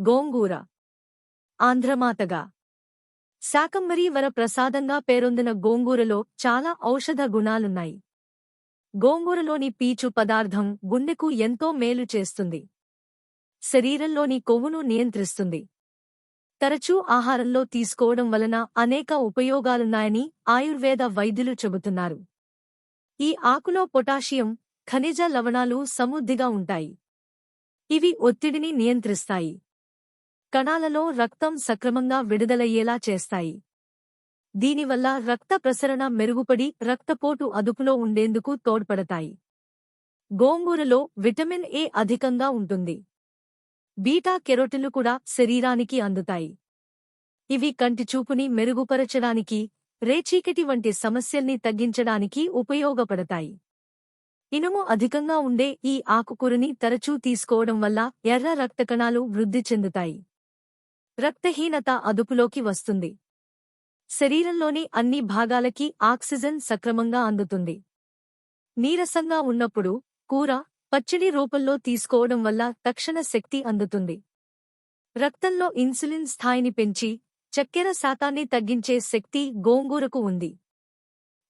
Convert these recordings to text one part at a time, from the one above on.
గోంగూర ఆంధ్రమాతగా శాకంబరీ వర ప్రసాదంగా పేరొందిన గోంగూరలో చాలా ఔషధ గుణాలున్నాయి. గోంగూరలోని పీచు పదార్థం గుండెకు ఎంతో మేలు చేస్తుంది. శరీరంలోని కొవ్వును నియంత్రిస్తుంది. తరచూ ఆహారంలో తీసుకోవడం వలన అనేక ఉపయోగాలున్నాయని ఆయుర్వేద వైద్యులు చెబుతున్నారు. ఈ ఆకులో పొటాషియం, ఖనిజ లవణాలు సమృద్ధిగా ఉంటాయి. ఇవి ఒత్తిడిని నియంత్రిస్తాయి. కణాలలో రక్తం సక్రమంగా విడుదలయ్యేలా చేస్తాయి. దీనివల్ల రక్త ప్రసరణ మెరుగుపడి రక్తపోటు అదుపులో ఉండేందుకు తోడ్పడతాయి. గోంగూరలో విటమిన్ ఏ అధికంగా ఉంటుంది. బీటా కెరోటిన్లు కూడా శరీరానికి అందుతాయి. ఇవి కంటిచూపుని మెరుగుపరచడానికి, రేచీకటి వంటి సమస్యల్ని తగ్గించడానికి ఉపయోగపడతాయి. ఇనుము అధికంగా ఉండే ఈ ఆకుకూరని తరచూ తీసుకోవడం వల్ల ఎర్ర రక్తకణాలు వృద్ధి చెందుతాయి. రక్తహీనత అదుపులోకి వస్తుంది. శరీరంలోని అన్ని భాగాలకి ఆక్సిజన్ సక్రమంగా అందుతుంది. నీరసంగా ఉన్నప్పుడు కూర, పచ్చడి రూపంలో తీసుకోవడం వల్ల తక్షణ శక్తి అందుతుంది. రక్తంలో ఇన్సులిన్ స్థాయిని పెంచి చక్కెర శాతాన్ని తగ్గించే శక్తి గోంగూరకు ఉంది.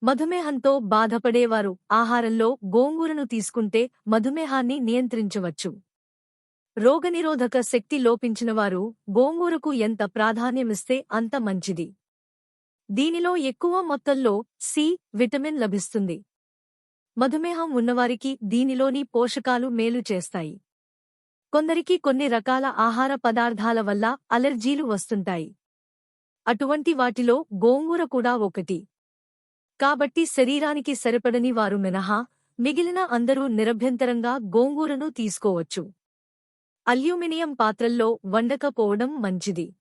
మధుమేహంతో బాధపడేవారు ఆహారంలో గోంగూరను తీసుకుంటే మధుమేహాన్ని నియంత్రించవచ్చు. రోగనిరోధక శక్తి లోపించినవారు గోంగూరకు ఎంత ప్రాధాన్యమిస్తే అంత మంచిది. దీనిలో ఎక్కువ మొత్తంలో సి విటమిన్ లభిస్తుంది. మధుమేహం ఉన్నవారికి దీనిలోని పోషకాలు మేలు చేస్తాయి. కొందరికి కొన్ని రకాల ఆహార పదార్థాల వల్ల అలెర్జీలు వస్తుంటాయి. అటువంటి వాటిలో గోంగూర కూడా ఒకటి. కాబట్టి శరీరానికి సరిపడని వారు మినహా మిగిలిన అందరూ నిరభ్యంతరంగా గోంగూరను తీసుకోవచ్చు. అల్యూమినియం పాత్రల్లో వండకపోవడం మంచిది.